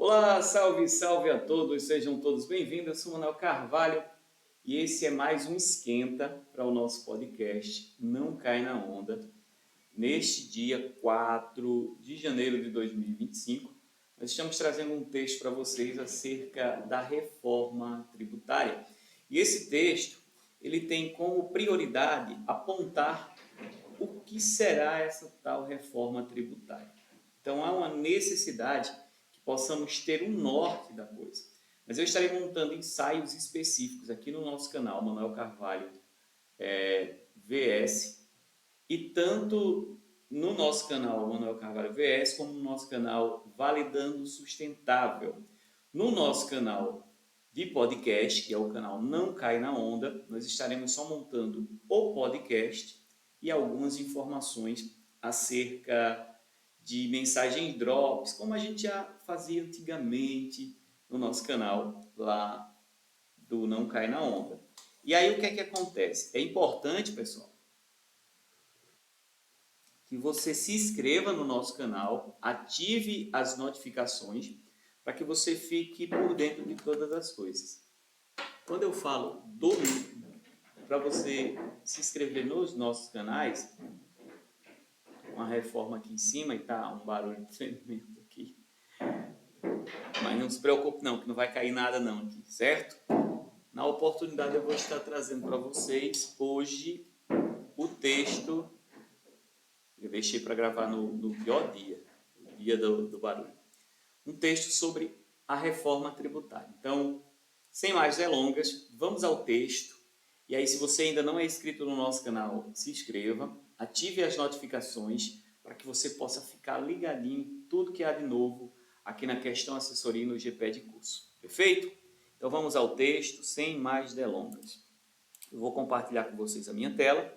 Olá, salve, salve a todos, sejam todos bem-vindos. Eu sou Manuel Carvalho e esse é mais um esquenta para o nosso podcast Não Cai na Onda. Neste dia 4 de janeiro de 2025, nós estamos trazendo um texto para vocês acerca da reforma tributária. E esse texto, ele tem como prioridade apontar o que será essa tal reforma tributária. Então, há uma necessidade que possamos ter um norte da coisa. Mas eu estarei montando ensaios específicos aqui no nosso canal, Manuel Carvalho VS, e tanto no nosso canal Manuel Carvalho VS, como no nosso canal Validando Sustentável. No nosso canal de podcast, que é o canal Não Cai na Onda, nós estaremos só montando o podcast e algumas informações acerca de mensagens drops, como a gente já fazia antigamente no nosso canal lá do Não Cai na Onda. E aí o que é que acontece? É importante, pessoal, que você se inscreva no nosso canal, ative as notificações para que você fique por dentro de todas as coisas. Quando eu falo para você se inscrever nos nossos canais, uma reforma aqui em cima e tá um barulho tremendo aqui. Mas não se preocupe não, que não vai cair nada não aqui, certo? Na oportunidade eu vou estar trazendo para vocês hoje o texto. Eu deixei para gravar no pior dia, o dia do barulho. Um texto sobre a reforma tributária. Então, sem mais delongas, vamos ao texto. E aí, se você ainda não é inscrito no nosso canal, se inscreva, ative as notificações para que você possa ficar ligadinho em tudo que há de novo aqui na Questão Assessoria no GPE de Curso. Perfeito? Então, vamos ao texto, sem mais delongas. Eu vou compartilhar com vocês a minha tela.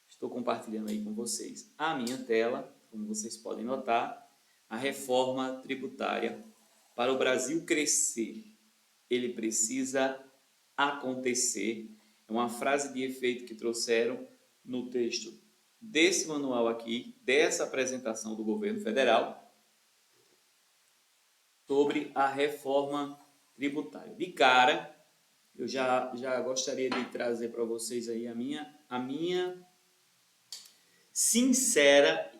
Estou compartilhando aí com vocês a minha tela, como vocês podem notar, a reforma tributária. Para o Brasil crescer, ele precisa acontecer. É uma frase de efeito que trouxeram no texto desse manual aqui, dessa apresentação do governo federal, sobre a reforma tributária. De cara, eu já gostaria de trazer para vocês aí a minha sincera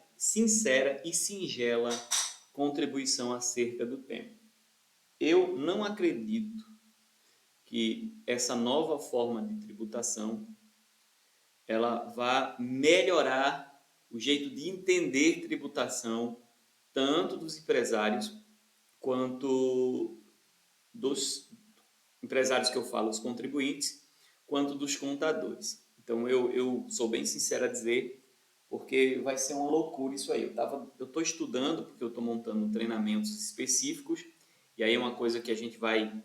e singela contribuição acerca do tema. Eu não acredito que essa nova forma de tributação ela vá melhorar o jeito de entender tributação tanto dos empresários quanto dos empresários que eu falo, os contribuintes, quanto dos contadores. Então eu sou bem sincero a dizer, porque vai ser uma loucura isso aí. Eu estou estudando, porque eu estou montando treinamentos específicos, e aí é uma coisa que a gente vai,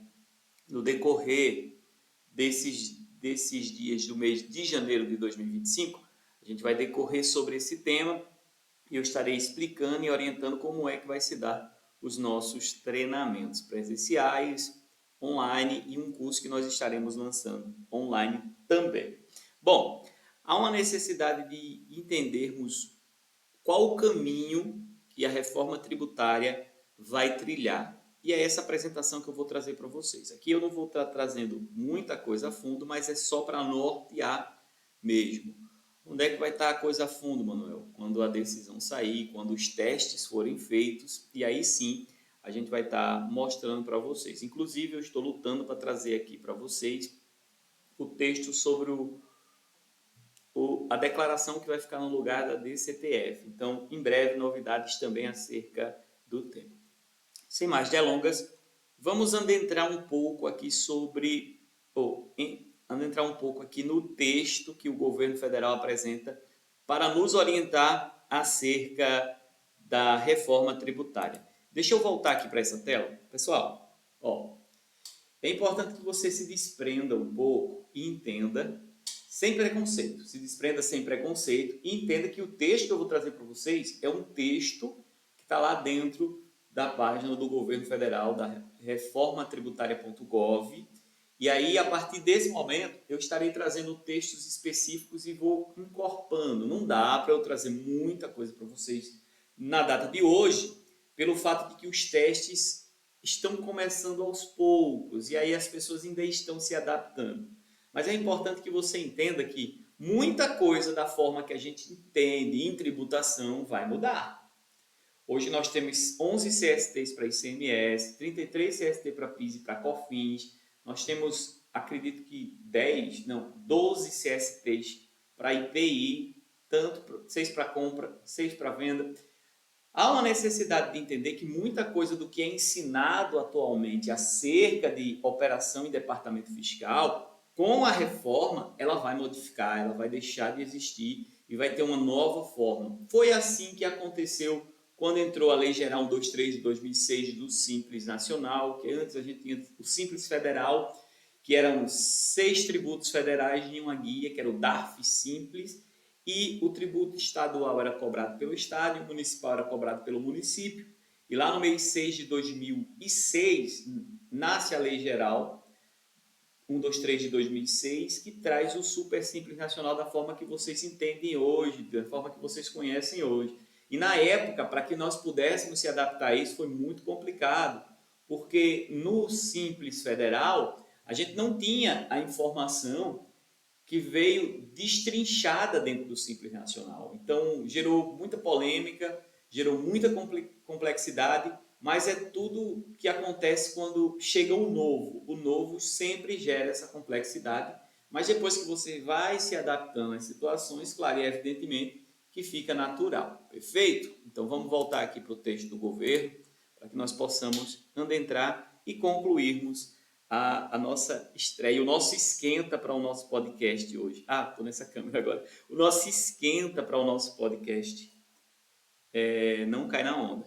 no decorrer desses dias do mês de janeiro de 2025, a gente vai decorrer sobre esse tema, e eu estarei explicando e orientando como é que vai se dar os nossos treinamentos presenciais, online e um curso que nós estaremos lançando online também. Bom, há uma necessidade de entendermos qual o caminho que a reforma tributária vai trilhar. E é essa apresentação que eu vou trazer para vocês. Aqui eu não vou estar trazendo muita coisa a fundo, mas é só para nortear mesmo. Onde é que vai estar a coisa a fundo, Manuel? Quando a decisão sair, quando os testes forem feitos, e aí sim a gente vai estar mostrando para vocês. Inclusive, eu estou lutando para trazer aqui para vocês o texto sobre a declaração que vai ficar no lugar da DCTF. Então, em breve, novidades também acerca do tema. Sem mais delongas, vamos adentrar um pouco aqui adentrar um pouco aqui no texto que o governo federal apresenta para nos orientar acerca da reforma tributária. Deixa eu voltar aqui para essa tela. Pessoal, é importante que você se desprenda um pouco e entenda sem preconceito. Se desprenda sem preconceito e entenda que o texto que eu vou trazer para vocês é um texto que está lá dentro da página do governo federal, da reformatributária.gov. E aí, a partir desse momento, eu estarei trazendo textos específicos e vou encorpando. Não dá para eu trazer muita coisa para vocês na data de hoje, pelo fato de que os testes estão começando aos poucos, e aí as pessoas ainda estão se adaptando. Mas é importante que você entenda que muita coisa da forma que a gente entende em tributação vai mudar. Hoje nós temos 11 CSTs para ICMS, 33 CST para PIS e para COFINS, nós temos, acredito que 12 CSTs para IPI, tanto 6 para compra, 6 para venda. Há uma necessidade de entender que muita coisa do que é ensinado atualmente acerca de operação em departamento fiscal, com a reforma, ela vai modificar, ela vai deixar de existir e vai ter uma nova forma. Foi assim que aconteceu quando entrou a Lei Geral 123 de 2006 do Simples Nacional, que antes a gente tinha o Simples Federal, que eram 6 tributos federais em uma guia, que era o DARF Simples, e o tributo estadual era cobrado pelo estado e o municipal era cobrado pelo município. E lá no mês 6 de 2006, nasce a Lei Geral 123 de 2006, que traz o Super Simples Nacional da forma que vocês entendem hoje, da forma que vocês conhecem hoje. E na época, para que nós pudéssemos se adaptar a isso, foi muito complicado, porque no Simples Federal, a gente não tinha a informação que veio destrinchada dentro do Simples Nacional. Então, gerou muita polêmica, gerou muita complexidade, mas é tudo que acontece quando chega o novo. O novo sempre gera essa complexidade, mas depois que você vai se adaptando às situações, claro, e evidentemente que fica natural. Perfeito? Então, vamos voltar aqui para o texto do governo, para que nós possamos adentrar e concluirmos a nossa estreia, o nosso esquenta para o nosso podcast hoje. Estou nessa câmera agora. O nosso esquenta para o nosso podcast. Não cai na onda.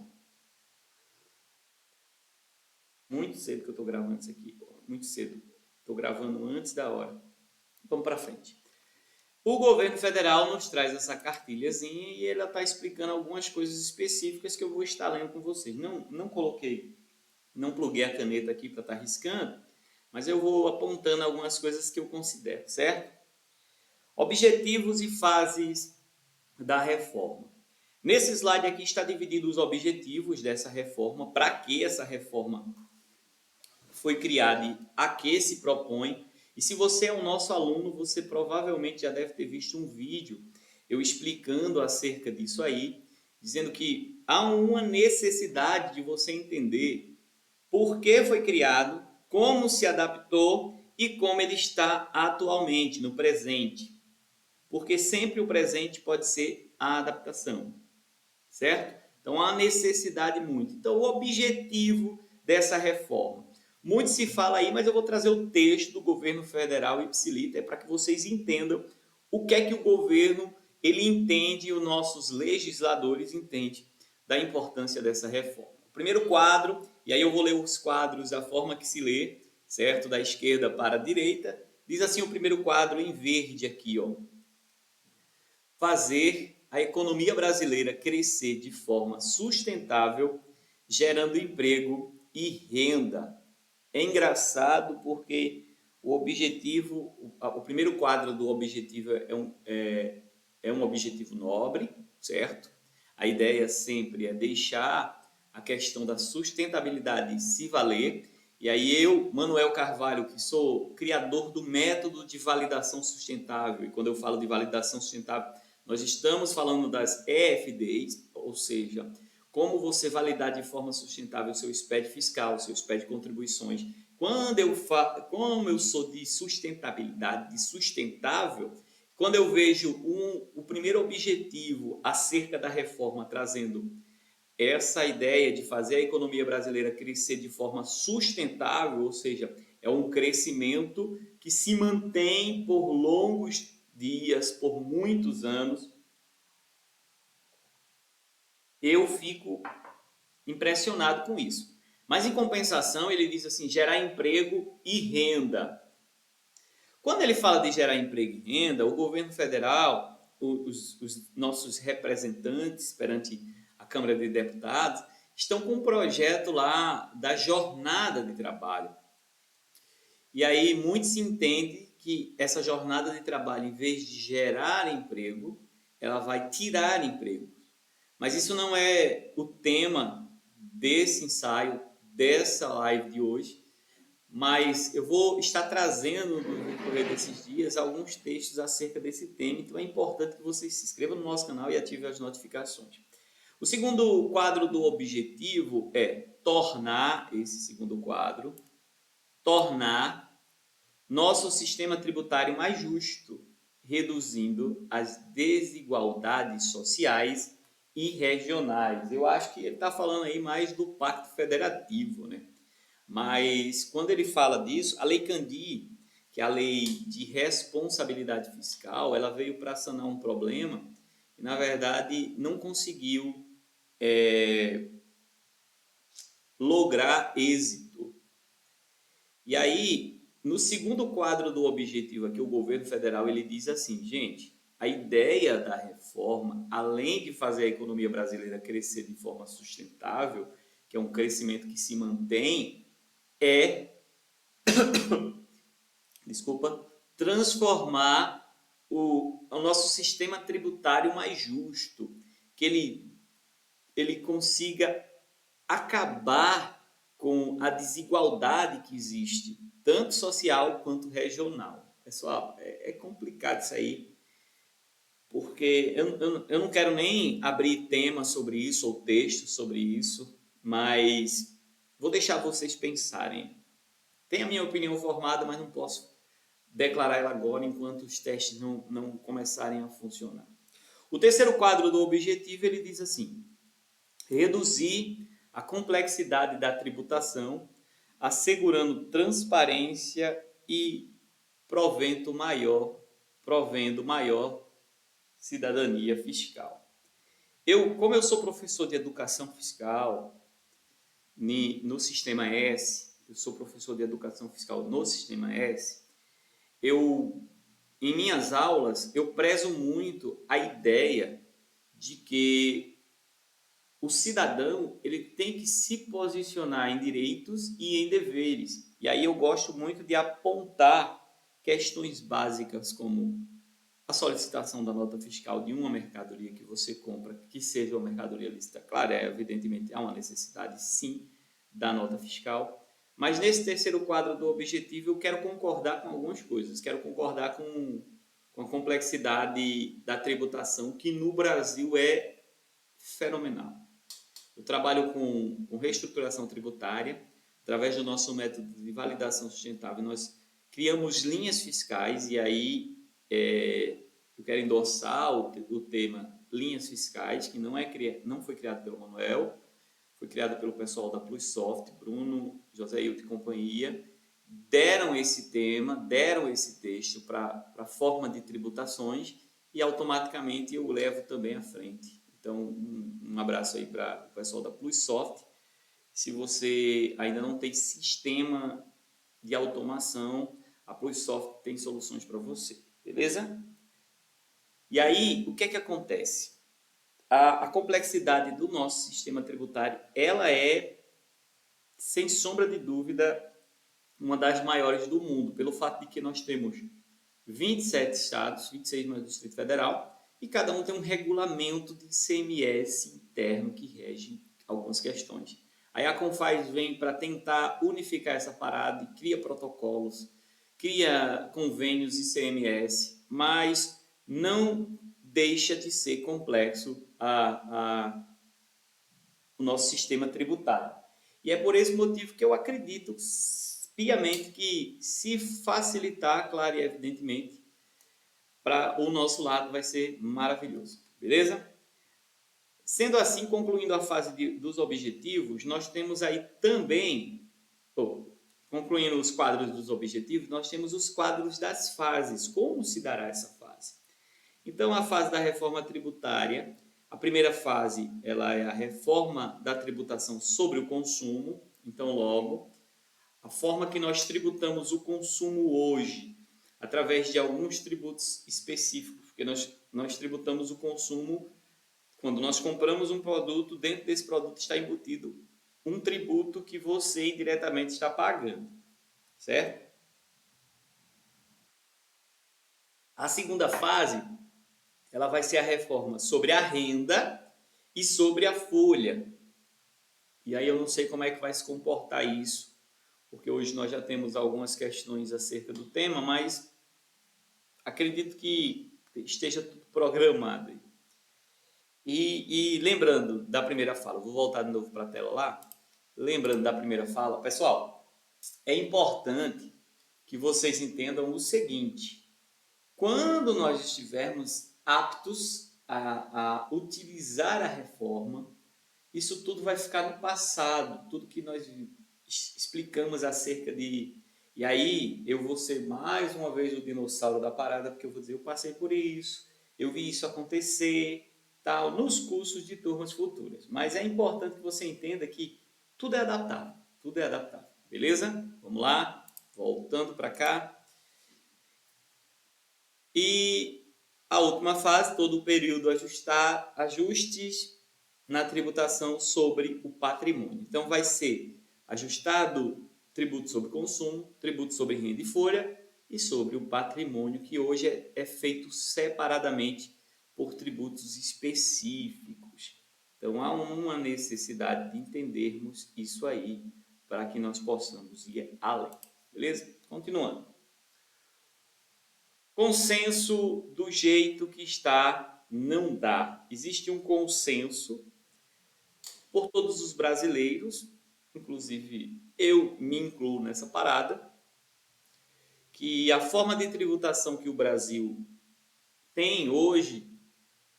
Muito cedo que eu estou gravando isso aqui. Muito cedo. Estou gravando antes da hora. Vamos para frente. O governo federal nos traz essa cartilhazinha e ela está explicando algumas coisas específicas que eu vou estar lendo com vocês. Não pluguei a caneta aqui para estar riscando, mas eu vou apontando algumas coisas que eu considero, certo? Objetivos e fases da reforma. Nesse slide aqui está dividido os objetivos dessa reforma, para que essa reforma foi criada e a que se propõe. E se você é o nosso aluno, você provavelmente já deve ter visto um vídeo eu explicando acerca disso aí, dizendo que há uma necessidade de você entender por que foi criado, como se adaptou e como ele está atualmente, no presente. Porque sempre o presente pode ser a adaptação, certo? Então há necessidade muito. Então o objetivo dessa reforma. Muito se fala aí, mas eu vou trazer o texto do governo federal ipsiliter para que vocês entendam o que é que o governo ele entende e os nossos legisladores entendem da importância dessa reforma. O primeiro quadro, e aí eu vou ler os quadros da forma que se lê, certo? Da esquerda para a direita. Diz assim o primeiro quadro em verde aqui, ó. Fazer a economia brasileira crescer de forma sustentável, gerando emprego e renda. É engraçado porque o primeiro quadro do objetivo é um objetivo nobre, certo? A ideia sempre é deixar a questão da sustentabilidade se valer. E aí eu, Manuel Carvalho, que sou criador do método de validação sustentável, e quando eu falo de validação sustentável, nós estamos falando das EFDs, ou seja, como você validar de forma sustentável o seu SPED fiscal, o seu SPED de contribuições. Como eu sou de sustentabilidade, de sustentável, quando eu vejo o primeiro objetivo acerca da reforma trazendo essa ideia de fazer a economia brasileira crescer de forma sustentável, ou seja, é um crescimento que se mantém por longos dias, por muitos anos, eu fico impressionado com isso. Mas, em compensação, ele diz assim, gerar emprego e renda. Quando ele fala de gerar emprego e renda, o governo federal, os nossos representantes perante a Câmara de Deputados, estão com um projeto lá da jornada de trabalho. E aí, muito se entende que essa jornada de trabalho, em vez de gerar emprego, ela vai tirar emprego. Mas isso não é o tema desse ensaio, dessa live de hoje, mas eu vou estar trazendo no decorrer desses dias alguns textos acerca desse tema, então é importante que você se inscreva no nosso canal e ative as notificações. O segundo quadro do objetivo é tornar nosso sistema tributário mais justo, reduzindo as desigualdades sociais e regionais. Eu acho que ele está falando aí mais do Pacto Federativo, né? Mas quando ele fala disso, a Lei Candir, que é a lei de responsabilidade fiscal, ela veio para sanar um problema e, na verdade, não conseguiu lograr êxito. E aí, no segundo quadro do objetivo aqui, o governo federal ele diz assim, gente, a ideia da reforma, além de fazer a economia brasileira crescer de forma sustentável, que é um crescimento que se mantém, é, transformar o nosso sistema tributário mais justo, que ele consiga acabar com a desigualdade que existe, tanto social quanto regional. Pessoal, é complicado isso aí, porque eu não quero nem abrir tema sobre isso ou texto sobre isso, mas vou deixar vocês pensarem. Tenho a minha opinião formada, mas não posso declarar ela agora enquanto os testes não começarem a funcionar. O terceiro quadro do objetivo, ele diz assim, reduzir a complexidade da tributação, assegurando transparência e provendo maior cidadania fiscal. Como eu sou professor de educação fiscal no Sistema S, eu sou professor de educação fiscal no Sistema S, em minhas aulas, eu prezo muito a ideia de que o cidadão ele tem que se posicionar em direitos e em deveres. E aí eu gosto muito de apontar questões básicas como a solicitação da nota fiscal de uma mercadoria que você compra, que seja uma mercadoria lícita. Claro, evidentemente há uma necessidade sim da nota fiscal, mas nesse terceiro quadro do objetivo eu quero concordar com algumas coisas. Quero concordar com a complexidade da tributação, que no Brasil é fenomenal. Eu trabalho com reestruturação tributária, através do nosso método de validação sustentável, nós criamos linhas fiscais, e aí eu quero endossar o tema linhas fiscais, que não foi criado pelo Manuel, foi criado pelo pessoal da Plussoft, Bruno, José Hilton e companhia, deram esse tema, deram esse texto para a forma de tributações, e automaticamente eu levo também à frente. Então, um abraço aí para o pessoal da Plussoft. Se você ainda não tem sistema de automação, a Plussoft tem soluções para você, beleza? E aí, o que é que acontece? A complexidade do nosso sistema tributário, ela é, sem sombra de dúvida, uma das maiores do mundo, pelo fato de que nós temos 27 estados, 26 no Distrito Federal, e cada um tem um regulamento de ICMS interno que rege algumas questões. Aí a Confaz vem para tentar unificar essa parada e cria protocolos, cria convênios ICMS, mas não deixa de ser complexo o nosso sistema tributário. E é por esse motivo que eu acredito piamente que, se facilitar, claro e evidentemente, para o nosso lado vai ser maravilhoso, beleza? Sendo assim, concluindo a fase dos objetivos, nós temos aí também, concluindo os quadros dos objetivos, nós temos os quadros das fases. Como se dará essa fase? Então, a fase da reforma tributária, a primeira fase ela é a reforma da tributação sobre o consumo. Então, logo, a forma que nós tributamos o consumo hoje, através de alguns tributos específicos, porque nós tributamos o consumo quando nós compramos um produto, dentro desse produto está embutido um tributo que você indiretamente está pagando, certo? A segunda fase, ela vai ser a reforma sobre a renda e sobre a folha. E aí eu não sei como é que vai se comportar isso, porque hoje nós já temos algumas questões acerca do tema, mas acredito que esteja tudo programado. E lembrando da primeira fala, vou voltar de novo para a tela lá. Lembrando da primeira fala, pessoal, é importante que vocês entendam o seguinte: quando nós estivermos aptos a utilizar a reforma, isso tudo vai ficar no passado, tudo que nós explicamos acerca de. E aí eu vou ser mais uma vez o dinossauro da parada, porque eu vou dizer, eu passei por isso, eu vi isso acontecer, tal, nos cursos de turmas futuras. Mas é importante que você entenda que tudo é adaptável, tudo é adaptável, beleza? Vamos lá, voltando para cá. E a última fase, todo o período ajustar ajustes na tributação sobre o patrimônio. Então, vai ser ajustado tributo sobre consumo, tributo sobre renda e folha e sobre o patrimônio, que hoje é feito separadamente por tributos específicos. Então, há uma necessidade de entendermos isso aí para que nós possamos ir além. Beleza? Continuando. Consenso do jeito que está não dá. Existe um consenso por todos os brasileiros, inclusive eu me incluo nessa parada, que a forma de tributação que o Brasil tem hoje,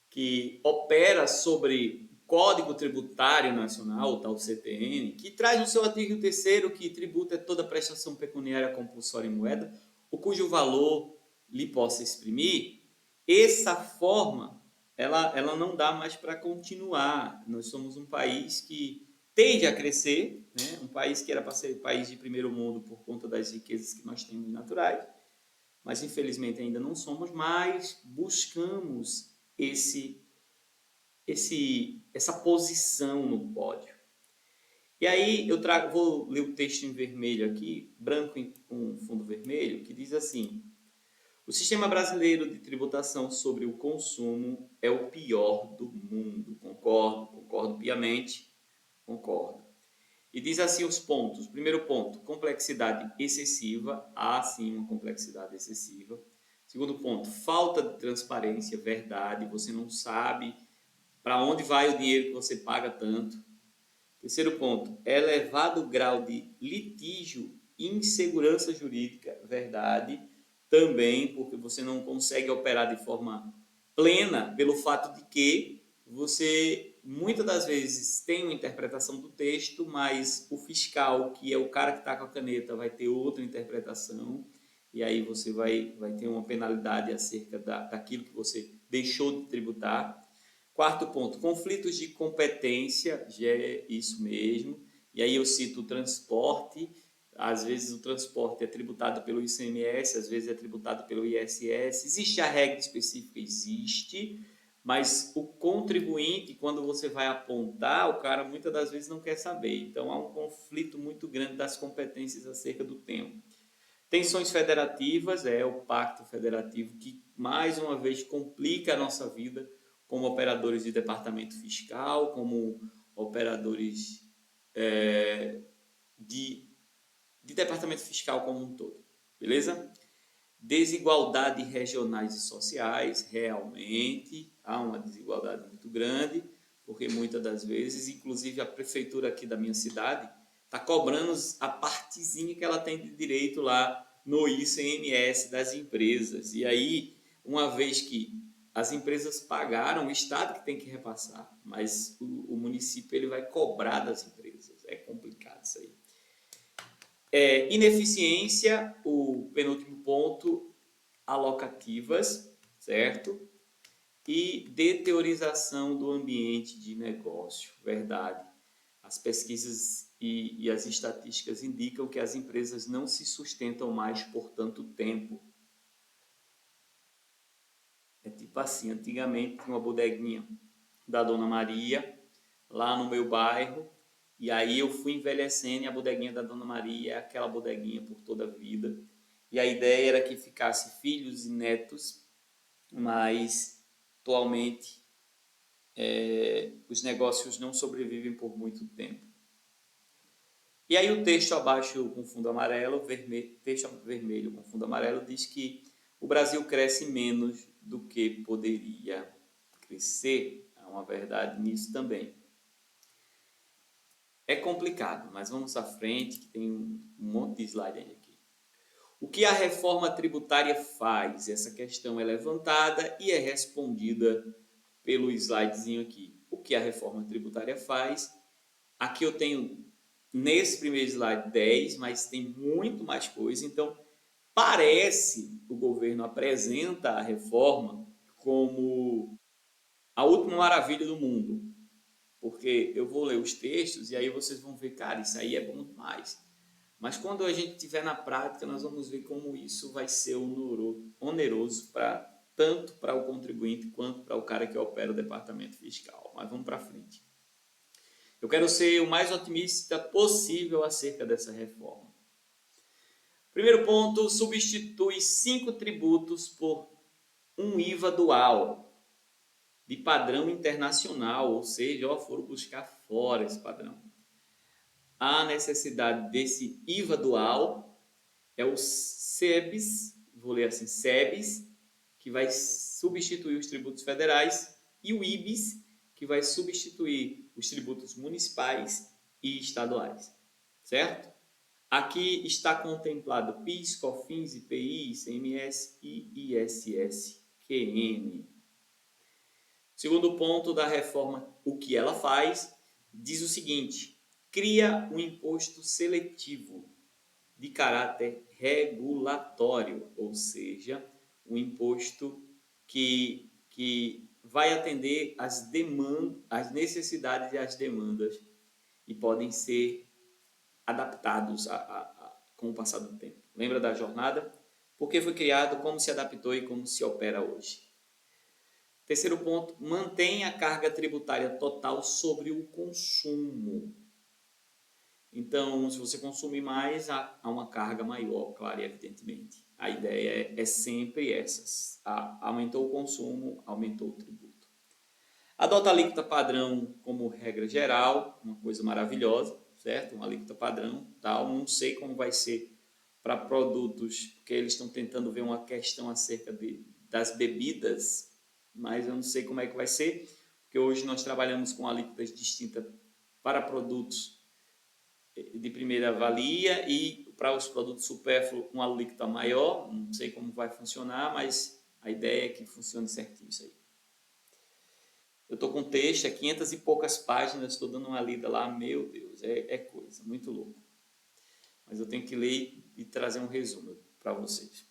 que opera sobre o Código Tributário Nacional, o tal CTN, que traz no seu artigo 3º que tributa toda prestação pecuniária compulsória em moeda, o cujo valor lhe possa exprimir, essa forma ela não dá mais para continuar. Nós somos um país que tende a crescer, né? Um país que era para ser país de primeiro mundo por conta das riquezas que nós temos naturais, mas infelizmente ainda não somos, mas buscamos essa posição no pódio. E aí eu vou ler o texto em vermelho aqui, branco com fundo vermelho, que diz assim: o sistema brasileiro de tributação sobre o consumo é o pior do mundo. Concordo piamente, concordo. E diz assim os pontos. Primeiro ponto, complexidade excessiva. Há sim uma complexidade excessiva. Segundo ponto, falta de transparência, verdade. Você não sabe para onde vai o dinheiro que você paga tanto. Terceiro ponto, elevado grau de litígio e insegurança jurídica, verdade. Também porque você não consegue operar de forma plena pelo fato de que você muitas das vezes tem uma interpretação do texto, mas o fiscal, que é o cara que está com a caneta, vai ter outra interpretação, e aí você vai ter uma penalidade acerca daquilo que você deixou de tributar. Quarto ponto, conflitos de competência, já é isso mesmo. E aí eu cito o transporte. Às vezes o transporte é tributado pelo ICMS, às vezes é tributado pelo ISS. Existe a regra específica? Existe. Mas o contribuinte, quando você vai apontar, o cara muitas das vezes não quer saber. Então há um conflito muito grande das competências acerca do tema. Tensões federativas, é o pacto federativo que mais uma vez complica a nossa vida como operadores de departamento fiscal, como operadores de departamento fiscal como um todo, beleza? Desigualdade regionais e sociais, realmente há uma desigualdade muito grande, porque muitas das vezes, inclusive a prefeitura aqui da minha cidade, está cobrando a partezinha que ela tem de direito lá no ICMS das empresas. E aí, uma vez que as empresas pagaram, o Estado que tem que repassar, mas o município ele vai cobrar das empresas. É complicado isso aí. Ineficiência, o penúltimo ponto, alocativas, certo? E deteriorização do ambiente de negócio, verdade. As pesquisas e as estatísticas indicam que as empresas não se sustentam mais por tanto tempo. É tipo assim, antigamente tinha uma bodeguinha da Dona Maria, lá no meu bairro, e aí eu fui envelhecendo e a bodeguinha da Dona Maria é aquela bodeguinha por toda a vida. E a ideia era que ficasse filhos e netos, mas atualmente os negócios não sobrevivem por muito tempo. E aí o texto abaixo com fundo amarelo, texto vermelho com fundo amarelo, diz que o Brasil cresce menos do que poderia crescer. Há uma verdade nisso também. É complicado, mas vamos à frente, que tem um monte de slide aí aqui. O que a reforma tributária faz? Essa questão é levantada e é respondida pelo slidezinho aqui. O que a reforma tributária faz? Aqui eu tenho, nesse primeiro slide, 10, mas tem muito mais coisa. Então, parece que o governo apresenta a reforma como a última maravilha do mundo. Porque eu vou ler os textos e aí vocês vão ver, cara, isso aí é bom demais. Mas quando a gente estiver na prática, nós vamos ver como isso vai ser oneroso tanto para o contribuinte quanto para o cara que opera o departamento fiscal. Mas vamos para frente. Eu quero ser o mais otimista possível acerca dessa reforma. Primeiro ponto, substitui 5 tributos por um IVA dual, de padrão internacional, ou seja, foram buscar fora esse padrão. A necessidade desse IVA dual é o SEBS, vou ler assim, SEBS, que vai substituir os tributos federais, e o IBS, que vai substituir os tributos municipais e estaduais, certo? Aqui está contemplado PIS, COFINS, IPI, ICMS e ISS-QN. Segundo ponto da reforma, o que ela faz, diz o seguinte: cria um imposto seletivo de caráter regulatório, ou seja, um imposto que vai atender às necessidades e às demandas e podem ser adaptados com o passar do tempo. Lembra da jornada? Por que foi criado, como se adaptou e como se opera hoje. Terceiro ponto, mantém a carga tributária total sobre o consumo. Então, se você consumir mais, há uma carga maior, claro e evidentemente. A ideia é sempre essa. Aumentou o consumo, aumentou o tributo. Adota a alíquota padrão como regra geral, uma coisa maravilhosa, certo? Uma alíquota padrão, tal. Não sei como vai ser para produtos, porque eles estão tentando ver uma questão acerca das bebidas, mas eu não sei como é que vai ser, porque hoje nós trabalhamos com alíquotas distintas para produtos de primeira valia e para os produtos supérfluos uma alíquota maior. Não sei como vai funcionar, mas a ideia é que funcione certinho isso aí. Eu estou com texto, é 500 e poucas páginas, estou dando uma lida lá, meu Deus, é coisa, muito louco. Mas eu tenho que ler e trazer um resumo para vocês.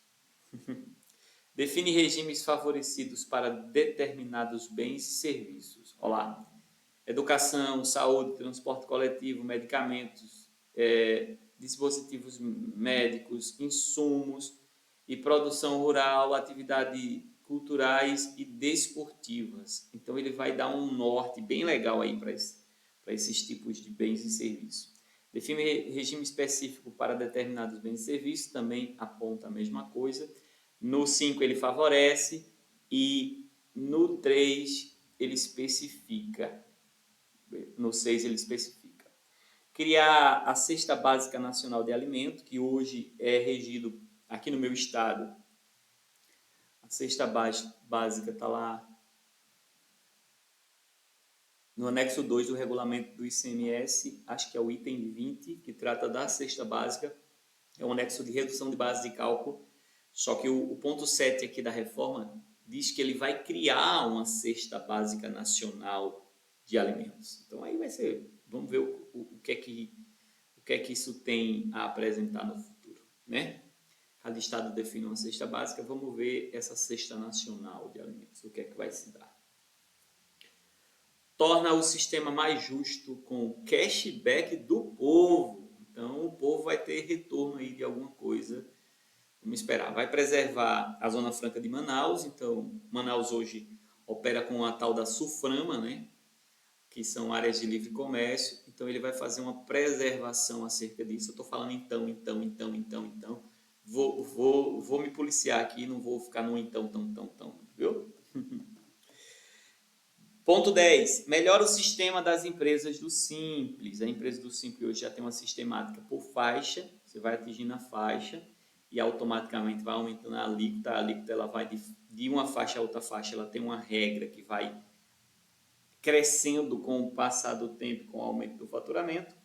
Define regimes favorecidos para determinados bens e serviços. Olha lá. Educação, saúde, transporte coletivo, medicamentos, dispositivos médicos, insumos e produção rural, atividades culturais e desportivas. Então ele vai dar um norte bem legal aí para esses tipos de bens e serviços. Define regime específico para determinados bens e serviços, também aponta a mesma coisa. No 5 ele favorece e no 3 ele especifica. No 6 ele especifica. Criar a Cesta Básica Nacional de Alimento, que hoje é regido aqui no meu estado. A Cesta Básica está lá no anexo 2 do regulamento do ICMS, acho que é o item 20, que trata da cesta básica. É um anexo de redução de base de cálculo. Só que o ponto 7 aqui da reforma diz que ele vai criar uma cesta básica nacional de alimentos. Então aí vai ser, vamos ver o que é que isso tem a apresentar no futuro, né? Cada estado define uma cesta básica, vamos ver essa cesta nacional de alimentos, o que é que vai se dar. Torna o sistema mais justo com cashback do povo. Então o povo vai ter retorno aí de alguma coisa. Vamos esperar. Vai preservar a Zona Franca de Manaus. Então, Manaus hoje opera com a tal da SUFRAMA, né? Que são áreas de livre comércio. Então, ele vai fazer uma preservação acerca disso. Eu estou falando então. Vou me policiar aqui, não vou ficar no então, viu? Ponto 10. Melhora o sistema das empresas do Simples. A empresa do Simples hoje já tem uma sistemática por faixa. Você vai atingindo a faixa e automaticamente vai aumentando a alíquota. A alíquota ela vai de uma faixa a outra faixa. Ela tem uma regra que vai crescendo com o passar do tempo, com o aumento do faturamento.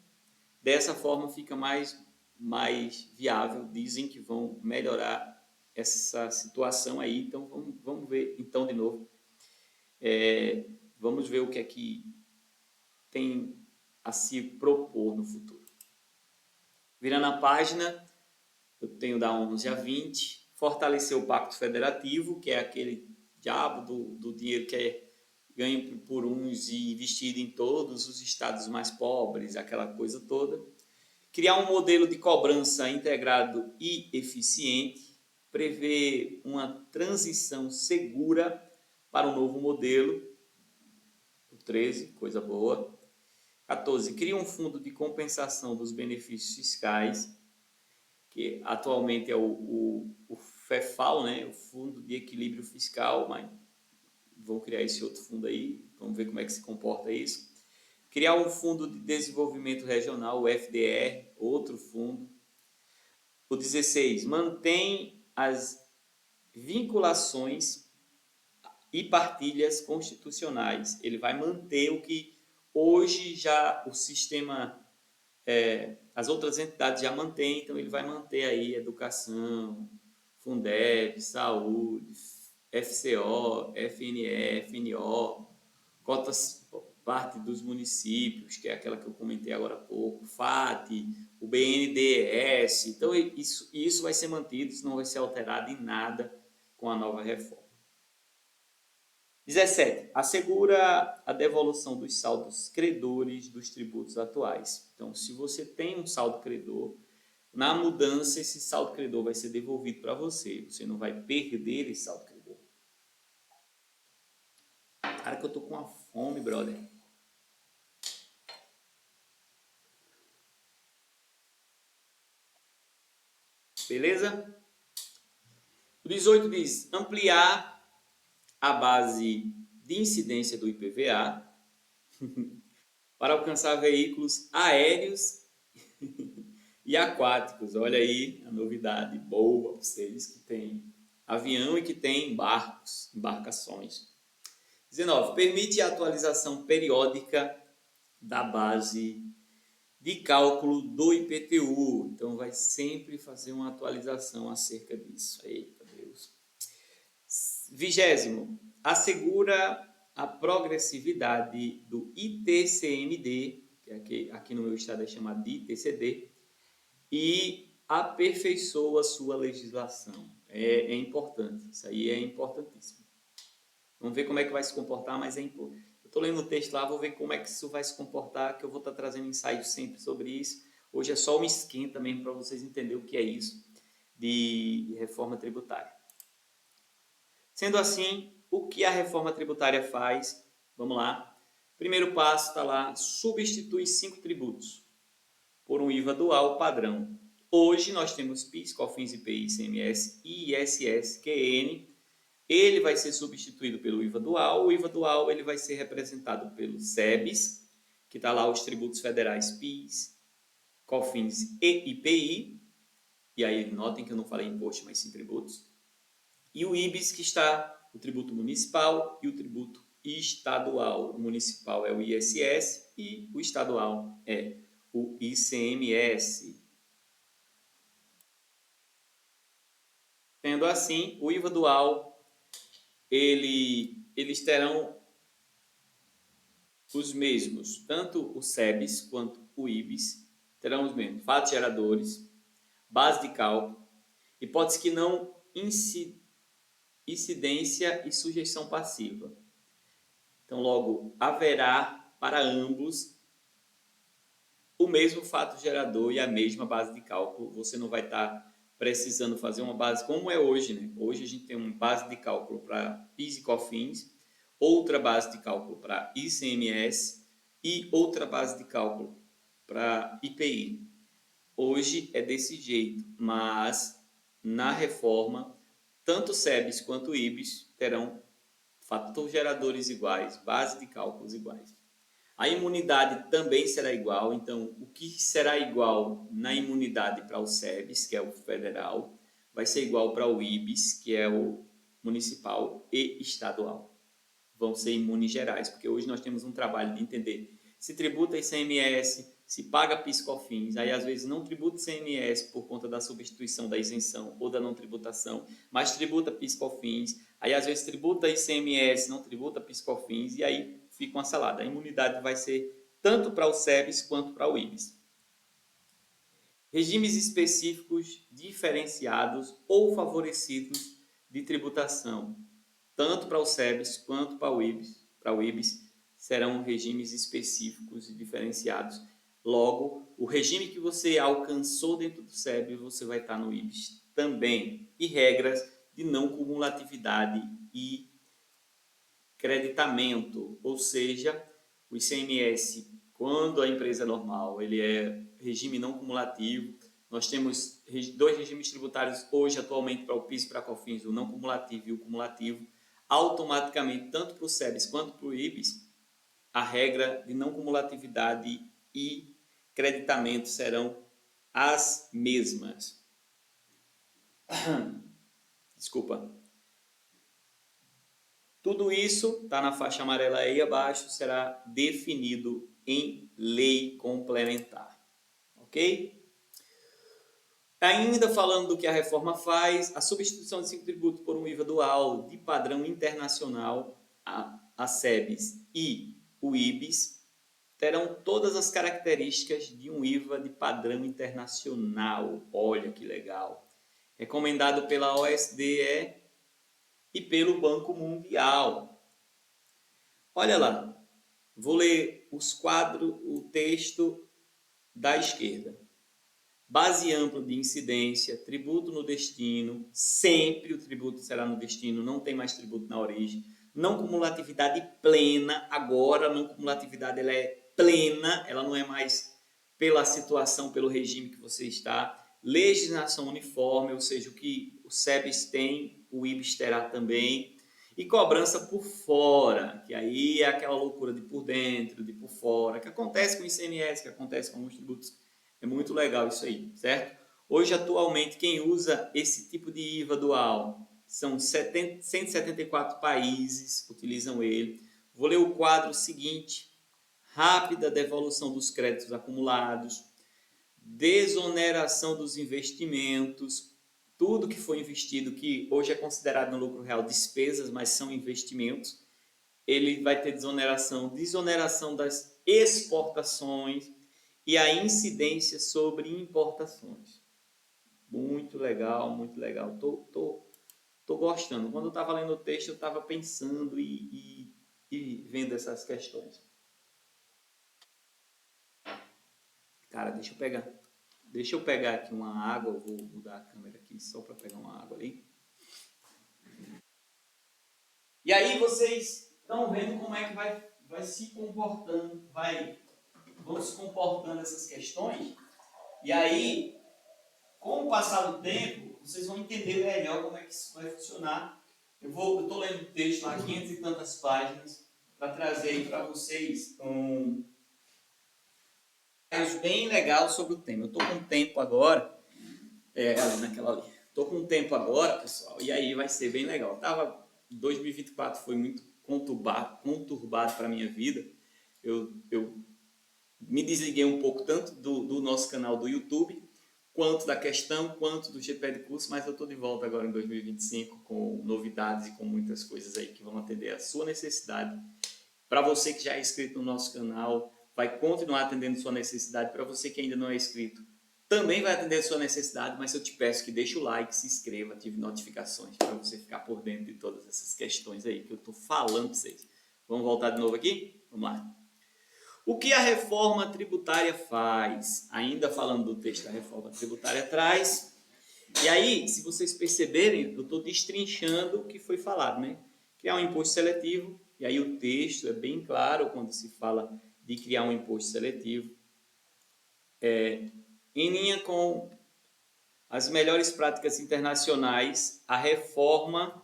Dessa forma fica mais viável. Dizem que vão melhorar essa situação aí. Então vamos ver então de novo. Vamos ver o que é que tem a se propor no futuro. Virando a página, eu tenho da 11 a 20, fortalecer o Pacto Federativo, que é aquele diabo do dinheiro que é ganho por uns e investido em todos os estados mais pobres, aquela coisa toda. Criar um modelo de cobrança integrado e eficiente, prever uma transição segura para o novo modelo. O 13, coisa boa. 14. Cria um fundo de compensação dos benefícios fiscais, que atualmente é o FEFAL, né? O Fundo de Equilíbrio Fiscal, mas vão criar esse outro fundo aí, vamos ver como é que se comporta isso. Criar um fundo de desenvolvimento regional, o FDR, outro fundo. O 16. Mantém as vinculações e partilhas constitucionais. Ele vai manter o que hoje já o sistema, as outras entidades já mantêm, então ele vai manter aí educação, Fundeb, saúde, FCO, FNE, FNO, cotas parte dos municípios, que é aquela que eu comentei agora há pouco, FAT, o BNDES. Então isso vai ser mantido, isso não vai ser alterado em nada com a nova reforma. 17. Assegura a devolução dos saldos credores dos tributos atuais. Então, se você tem um saldo credor, na mudança esse saldo credor vai ser devolvido para você. Você não vai perder esse saldo credor. Cara, que eu tô com uma fome, brother. Beleza? O 18 diz ampliar a base de incidência do IPVA para alcançar veículos aéreos e aquáticos. Olha aí a novidade boa para vocês que tem avião e que tem barcos, embarcações. 19. Permite a atualização periódica da base de cálculo do IPTU. Então vai sempre fazer uma atualização acerca disso. Eita Deus. 20. Assegura a progressividade do ITCMD, que aqui no meu estado é chamado de ITCD, e aperfeiçoa a sua legislação. É importante, isso aí é importantíssimo. Vamos ver como é que vai se comportar, mas é importante. Eu estou lendo o texto lá, vou ver como é que isso vai se comportar, que eu vou estar trazendo ensaios sempre sobre isso. Hoje é só um esquenta mesmo para vocês entenderem o que é isso de reforma tributária. Sendo assim, o que a reforma tributária faz? Vamos lá. Primeiro passo está lá, substitui 5 tributos por um IVA dual padrão. Hoje nós temos PIS, COFINS, IPI, ICMS, ISS, QN. Ele vai ser substituído pelo IVA dual. O IVA dual ele vai ser representado pelo SEBS, que está lá os tributos federais PIS, COFINS e IPI. E aí notem que eu não falei imposto, mas sim tributos. E o IBIS, que está o tributo municipal e o tributo estadual. O municipal é o ISS e o estadual é o ICMS. Sendo assim, o IVA dual, eles terão os mesmos, tanto o SEBS quanto o IBIS terão os mesmos fatos geradores, base de cálculo, hipótese que não incidência e sujeição passiva. Então, logo, haverá para ambos o mesmo fato gerador e a mesma base de cálculo. Você não vai estar precisando fazer uma base como é hoje, né? Hoje a gente tem uma base de cálculo para PIS e COFINS, outra base de cálculo para ICMS e outra base de cálculo para IPI. Hoje é desse jeito, mas na reforma, tanto o SEBS quanto o IBIS terão fator geradores iguais, base de cálculos iguais. A imunidade também será igual, então o que será igual na imunidade para o SEBS, que é o federal, vai ser igual para o IBS, que é o municipal e estadual. Vão ser imunes gerais, porque hoje nós temos um trabalho de entender se tributa ICMS, se paga PIS/COFINS, aí às vezes não tributa ICMS por conta da substituição da isenção ou da não tributação, mas tributa PIS/COFINS, aí às vezes tributa ICMS, não tributa PIS/COFINS, e aí fica uma salada. A imunidade vai ser tanto para o SEBS quanto para o IBS. Regimes específicos diferenciados ou favorecidos de tributação, tanto para o SEBS quanto para o IBS, serão regimes específicos e diferenciados. Logo, o regime que você alcançou dentro do SEBS, você vai estar no IBS também. E regras de não cumulatividade e creditamento, ou seja, o ICMS, quando a empresa é normal, ele é regime não cumulativo. Nós temos dois regimes tributários hoje, atualmente, para o PIS e para a COFINS, o não cumulativo e o cumulativo. Automaticamente, tanto para o SEBS quanto para o IBS, a regra de não cumulatividade e creditamento serão as mesmas. Desculpa. Tudo isso está na faixa amarela aí abaixo, será definido em lei complementar. Ok? Ainda falando do que a reforma faz, a substituição de 5 tributos por um IVA dual de padrão internacional, a SEBS e o IBS, terão todas as características de um IVA de padrão internacional. Olha que legal! Recomendado pela OSDE e pelo Banco Mundial. Olha lá, vou ler os quadros, o texto da esquerda. Base ampla de incidência, tributo no destino, sempre o tributo será no destino, não tem mais tributo na origem. Não cumulatividade plena, agora a não cumulatividade ela é plena, ela não é mais pela situação, pelo regime que você está. Legislação uniforme, ou seja, o que o SEBS tem, o IBS terá também. E cobrança por fora, que aí é aquela loucura de por dentro, de por fora, que acontece com o ICMS, que acontece com alguns tributos. É muito legal isso aí, certo? Hoje, atualmente, quem usa esse tipo de IVA dual são 174 países que utilizam ele. Vou ler o quadro seguinte: rápida devolução dos créditos acumulados, desoneração dos investimentos, tudo que foi investido, que hoje é considerado no lucro real despesas, mas são investimentos, ele vai ter desoneração das exportações e a incidência sobre importações. Muito legal, muito legal. Tô gostando. Quando eu estava lendo o texto, eu estava pensando e vendo essas questões. Cara, deixa eu pegar aqui uma água. Eu vou mudar a câmera aqui só para pegar uma água ali. E aí vocês estão vendo como é que vai se comportando, vão se comportando essas questões. E aí, com o passar do tempo, vocês vão entender melhor como é que isso vai funcionar. Eu estou lendo o texto lá, 500 e tantas páginas, para trazer aí para vocês um bem legal sobre o tema. Eu estou com tempo agora, ali naquela ali. Estou com tempo agora, pessoal, e aí vai ser bem legal. 2024 foi muito conturbado para a minha vida. Eu me desliguei um pouco tanto do nosso canal do YouTube, quanto da questão, quanto do GPE de curso, mas eu estou de volta agora em 2025 com novidades e com muitas coisas aí que vão atender a sua necessidade. Para você que já é inscrito no nosso canal, vai continuar atendendo sua necessidade. Para você que ainda não é inscrito, também vai atender a sua necessidade, mas eu te peço que deixe o like, se inscreva, ative notificações para você ficar por dentro de todas essas questões aí que eu estou falando para vocês. Vamos voltar de novo aqui? Vamos lá. O que a reforma tributária faz? Ainda falando do texto da reforma tributária traz. E aí, se vocês perceberem, eu estou destrinchando o que foi falado, né? Criar um imposto seletivo, e aí o texto é bem claro quando se fala de criar um imposto seletivo. Em linha com as melhores práticas internacionais, a reforma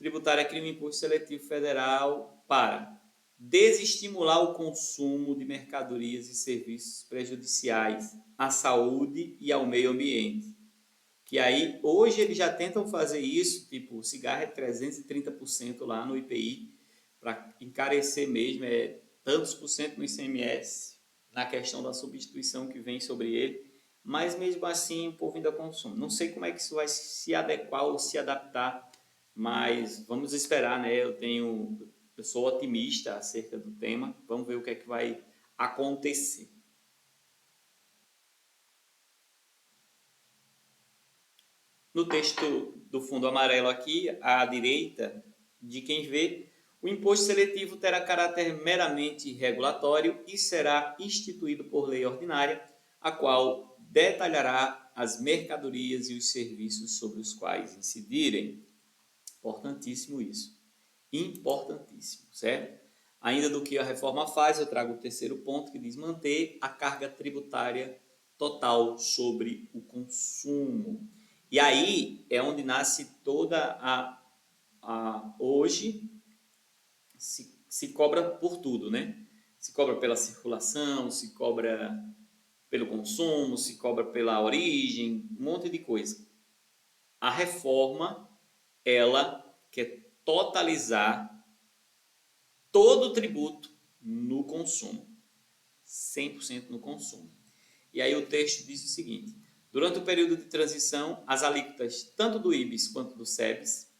tributária cria um imposto seletivo federal para desestimular o consumo de mercadorias e serviços prejudiciais à saúde e ao meio ambiente. Que aí, hoje eles já tentam fazer isso, tipo, o cigarro é 330% lá no IPI, para encarecer mesmo, é tantos por cento no ICMS, na questão da substituição que vem sobre ele, mas mesmo assim o povo ainda consome. Não sei como é que isso vai se adequar ou se adaptar, mas vamos esperar, né? Eu sou otimista acerca do tema, vamos ver o que é que vai acontecer. No texto do fundo amarelo aqui, à direita de quem vê, o imposto seletivo terá caráter meramente regulatório e será instituído por lei ordinária, a qual detalhará as mercadorias e os serviços sobre os quais incidirem. Importantíssimo isso. Importantíssimo, certo? Ainda do que a reforma faz, eu trago o terceiro ponto, que diz manter a carga tributária total sobre o consumo. E aí é onde nasce toda hoje se cobra por tudo, né? Se cobra pela circulação, se cobra pelo consumo, se cobra pela origem, um monte de coisa. A reforma, ela quer totalizar todo o tributo no consumo, 100% no consumo. E aí o texto diz o seguinte: durante o período de transição, as alíquotas tanto do IBIS quanto do SEBS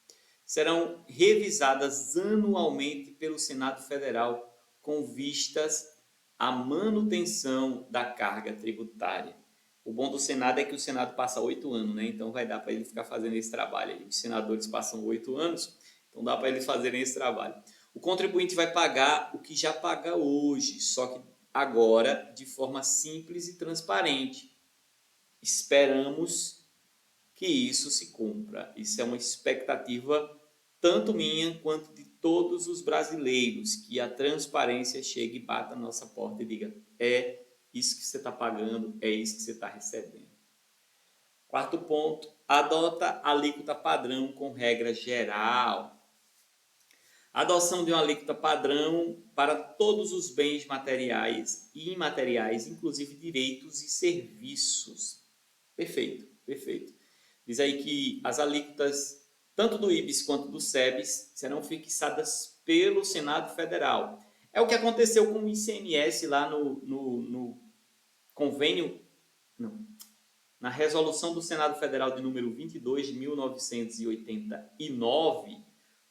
serão revisadas anualmente pelo Senado Federal com vistas à manutenção da carga tributária. O bom do Senado é que o Senado passa 8 anos, né? Então vai dar para ele ficar fazendo esse trabalho aí. Os senadores passam 8 anos, então dá para eles fazerem esse trabalho. O contribuinte vai pagar o que já paga hoje, só que agora de forma simples e transparente. Esperamos que isso se cumpra. Isso é uma expectativa tanto minha quanto de todos os brasileiros, que a transparência chegue e bata na nossa porta e diga: é isso que você está pagando, é isso que você está recebendo. Quarto ponto, adota alíquota padrão com regra geral. A adoção de uma alíquota padrão para todos os bens materiais e imateriais, inclusive direitos e serviços. Perfeito, perfeito. Diz aí que as alíquotas, tanto do IBIS quanto do SEBS, serão fixadas pelo Senado Federal. É o que aconteceu com o ICMS lá no convênio, não, na resolução do Senado Federal de número 22 de 1989,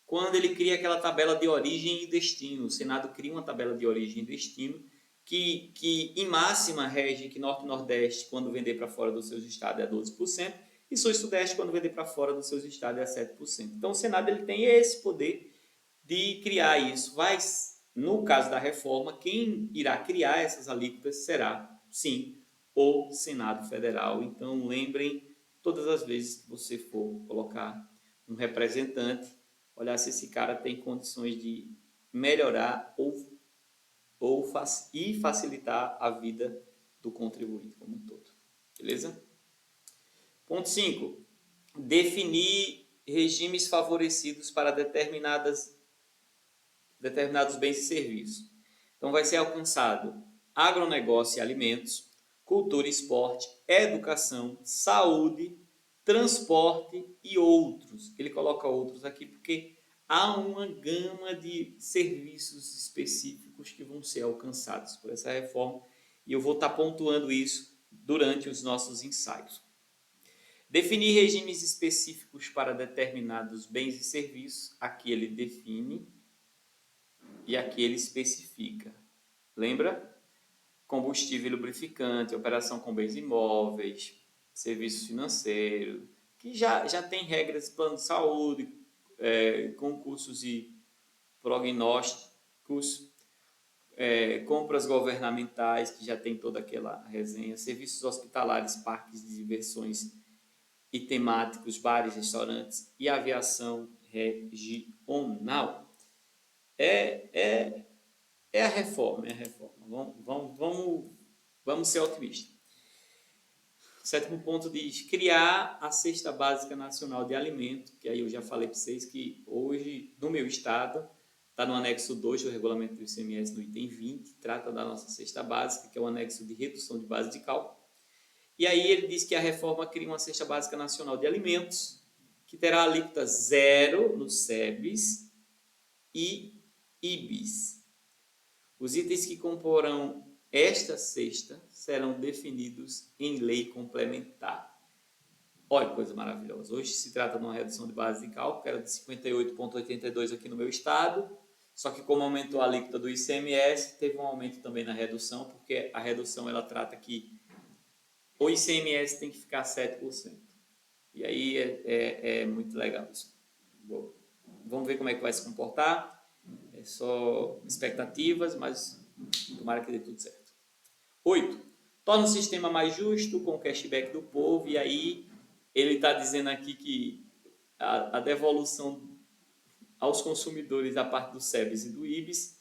quando ele cria aquela tabela de origem e destino. O Senado cria uma tabela de origem e destino que em máxima rege que Norte e Nordeste, quando vender para fora dos seus estados, é 12%, e Sul e Sudeste, quando vender para fora dos seus estados, é 7%. Então, o Senado ele tem esse poder de criar isso. Mas, no caso da reforma, quem irá criar essas alíquotas será, sim, o Senado Federal. Então, lembrem, todas as vezes que você for colocar um representante, olhar se esse cara tem condições de melhorar e facilitar a vida do contribuinte como um todo. Beleza? Ponto 5. Definir regimes favorecidos para determinados bens e serviços. Então, vai ser alcançado agronegócio e alimentos, cultura e esporte, educação, saúde, transporte e outros. Ele coloca outros aqui porque há uma gama de serviços específicos que vão ser alcançados por essa reforma e eu vou estar pontuando isso durante os nossos ensaios. Definir regimes específicos para determinados bens e serviços, aqui ele define e aqui ele especifica. Lembra? Combustível e lubrificante, operação com bens imóveis, serviços financeiros, que já tem regras de plano de saúde, concursos e prognósticos, compras governamentais, que já tem toda aquela resenha, serviços hospitalares, parques de diversões e temáticos, bares, restaurantes e aviação regional. É a reforma, é a reforma. Vamos ser otimistas. O sétimo ponto diz criar a Cesta Básica Nacional de Alimento, que aí eu já falei para vocês que hoje, no meu estado, está no anexo 2 do regulamento do ICMS, no item 20, trata da nossa cesta básica, que é o anexo de redução de base de cálculo. E aí ele diz que a reforma cria uma Cesta Básica Nacional de Alimentos, que terá alíquota zero no SEBS e IBIS. Os itens que comporão esta cesta serão definidos em lei complementar. Olha que coisa maravilhosa. Hoje se trata de uma redução de base de cálculo, que era de 58,82 aqui no meu estado, só que como aumentou a alíquota do ICMS, teve um aumento também na redução, porque a redução ela trata que o ICMS tem que ficar 7%. E aí é muito legal isso. Vamos ver como é que vai se comportar. É só expectativas, mas tomara que dê tudo certo. 8. Torna o sistema mais justo com o cashback do povo. E aí ele está dizendo aqui que a devolução aos consumidores da parte do SEBS e do IBIS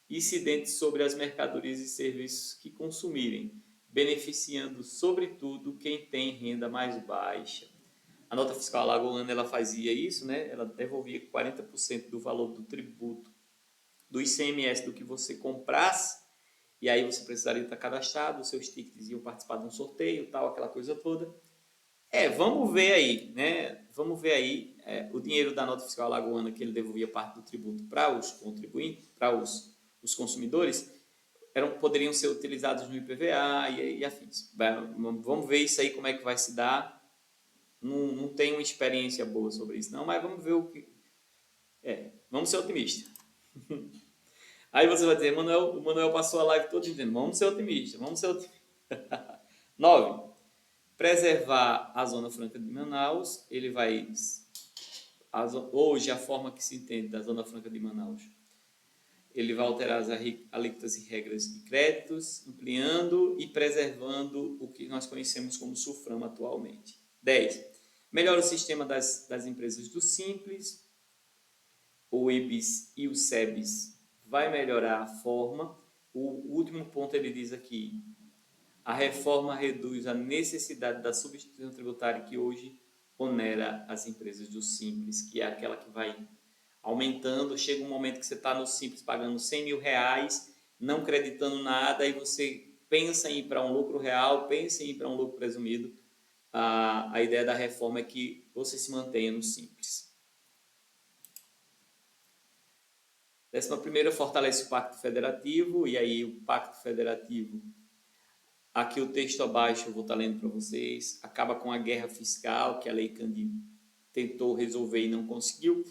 incidentes sobre as mercadorias e serviços que consumirem, beneficiando sobretudo quem tem renda mais baixa. A nota fiscal alagoana ela fazia isso, né? Ela devolvia 40% do valor do tributo do ICMS do que você comprasse, e aí você precisaria estar cadastrado, os seus tickets iam participar de um sorteio, tal, aquela coisa toda. Vamos ver aí, né? Vamos ver aí o dinheiro da nota fiscal alagoana que ele devolvia parte do tributo para os contribuintes, para os consumidores, poderiam ser utilizados no IPVA e afins. Vamos ver isso aí, como é que vai se dar. Não tenho uma experiência boa sobre isso, não, mas vamos ver o que... vamos ser otimistas. Aí você vai dizer, o Manuel passou a live toda dizendo, vamos ser otimistas, vamos ser otimistas. 9. Preservar a Zona Franca de Manaus. Ele vai... Hoje, a forma que se entende da Zona Franca de Manaus, ele vai alterar as alíquotas e regras de créditos, ampliando e preservando o que nós conhecemos como SUFRAM atualmente. 10. Melhora o sistema das empresas do Simples. O IBIS e o SEBS vai melhorar a forma. O último ponto ele diz aqui, a reforma reduz a necessidade da substituição tributária que hoje onera as empresas do Simples, que é aquela que vai aumentando. Chega um momento que você está no Simples pagando 100 mil reais, não creditando nada, e você pensa em ir para um lucro real, pensa em ir para um lucro presumido. A ideia da reforma é que você se mantenha no Simples. 11ª, fortalece o Pacto Federativo, e aí o Pacto Federativo, aqui o texto abaixo eu vou estar lendo para vocês, acaba com a guerra fiscal que a Lei Candir tentou resolver e não conseguiu.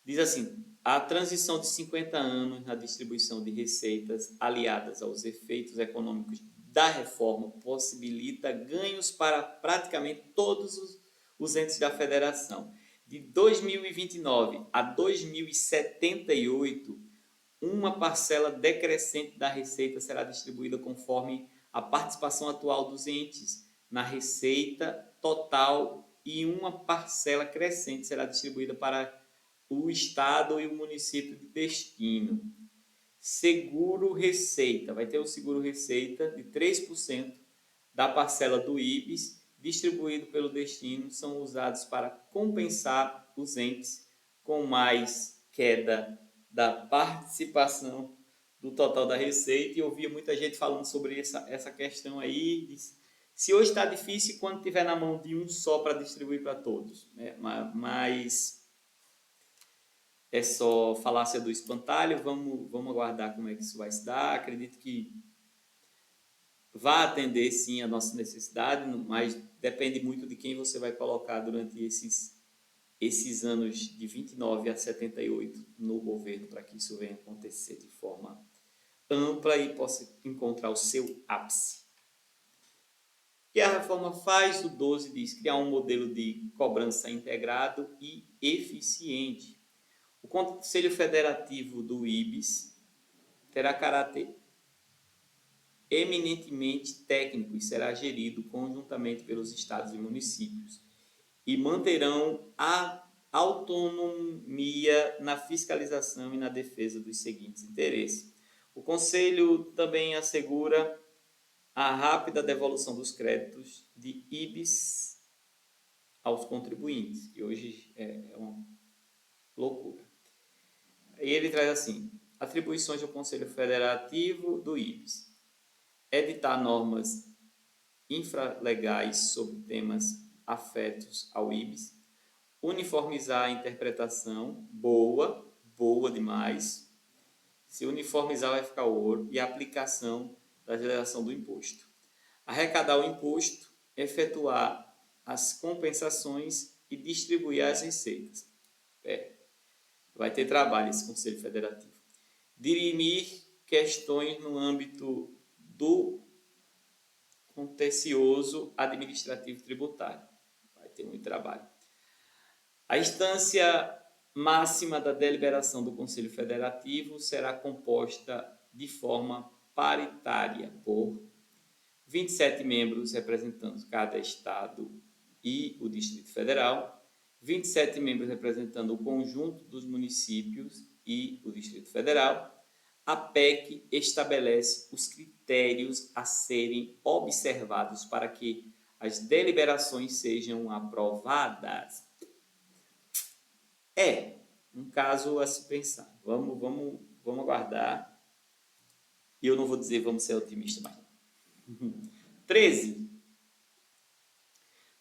Diz assim, a transição de 50 anos na distribuição de receitas aliadas aos efeitos econômicos da reforma possibilita ganhos para praticamente todos os entes da federação. De 2029 a 2078, uma parcela decrescente da receita será distribuída conforme a participação atual dos entes na receita total e uma parcela crescente será distribuída para o estado e o município de destino. Seguro receita, vai ter o seguro receita de 3% da parcela do IBIS distribuído pelo destino, são usados para compensar os entes com mais queda da participação do total da receita. E eu ouvia muita gente falando sobre essa questão aí, se hoje está difícil, quando estiver na mão de um só para distribuir para todos, né? Mas é só falácia do espantalho. Vamos aguardar como é que isso vai se dar. Acredito que vai atender sim a nossa necessidade, mas depende muito de quem você vai colocar durante esses anos de 29 a 78 no governo, para que isso venha acontecer de forma ampla e possa encontrar o seu ápice. O que a reforma faz? O 12 diz criar um modelo de cobrança integrado e eficiente. O Conselho Federativo do IBIS terá caráter eminentemente técnico e será gerido conjuntamente pelos estados e municípios e manterão a autonomia na fiscalização e na defesa dos seguintes interesses. O Conselho também assegura a rápida devolução dos créditos de IBIS aos contribuintes, que hoje é uma loucura. E ele traz assim, atribuições do Conselho Federativo do IBIS. Editar normas infralegais sobre temas afetos ao IBIS. Uniformizar a interpretação, boa demais. Se uniformizar vai ficar ouro. E a aplicação da geração do imposto. Arrecadar o imposto, efetuar as compensações e distribuir as receitas. Vai ter trabalho esse Conselho Federativo. Dirimir questões no âmbito do contencioso administrativo tributário. Vai ter muito trabalho. A instância máxima da deliberação do Conselho Federativo será composta de forma paritária por 27 membros representando cada estado e o Distrito Federal, 27 membros representando o conjunto dos municípios e o Distrito Federal. A PEC estabelece os critérios a serem observados para que as deliberações sejam aprovadas. Um caso a se pensar. Vamos aguardar. E eu não vou dizer vamos ser otimistas, mas 13.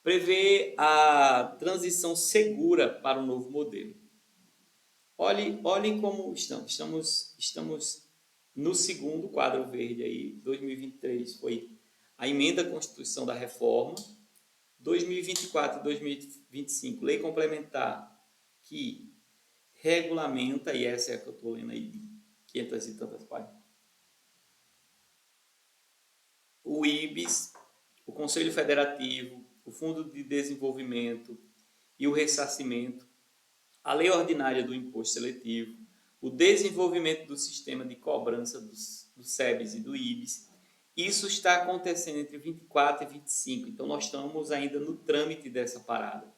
Prevê a transição segura para o novo modelo. Olhem como estamos no segundo quadro verde aí. 2023 foi a emenda à Constituição da Reforma. 2024 e 2025, lei complementar que regulamenta, e essa é a que eu estou lendo aí, 500 e tantas páginas, o IBIS, o Conselho Federativo, o Fundo de Desenvolvimento e o Ressarcimento, a Lei Ordinária do Imposto Seletivo, o desenvolvimento do sistema de cobrança do SEBS e do IBIS. Isso está acontecendo entre 24 e 25, então nós estamos ainda no trâmite dessa parada.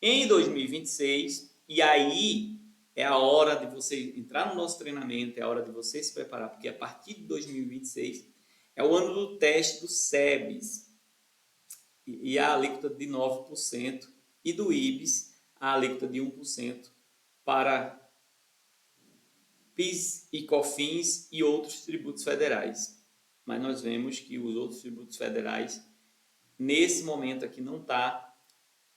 Em 2026, e aí é a hora de você entrar no nosso treinamento, é a hora de você se preparar, porque a partir de 2026 é o ano do teste do SEBS e a alíquota de 9% e do IBIS a alíquota de 1% para PIS e COFINS e outros tributos federais. Mas nós vemos que os outros tributos federais, nesse momento aqui, não está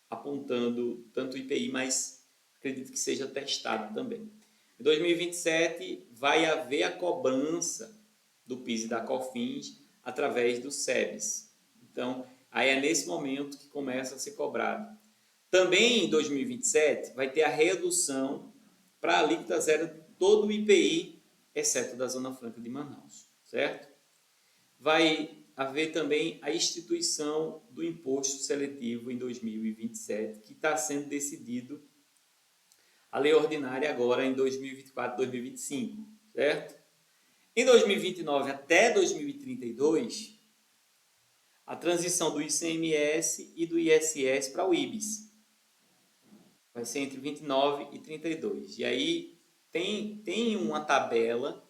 apontando tanto o IPI, mas acredito que seja testado também. Em 2027, vai haver a cobrança do PIS e da COFINS através do SEBS. Então, aí é nesse momento que começa a ser cobrado. Também em 2027, vai ter a redução para a alíquota zero de todo o IPI, exceto da Zona Franca de Manaus, certo? Vai haver também a instituição do imposto seletivo em 2027, que está sendo decidido a lei ordinária agora em 2024, 2025, certo? Em 2029 até 2032, a transição do ICMS e do ISS para o IBIS. Vai ser entre 29 e 32. E aí tem uma tabela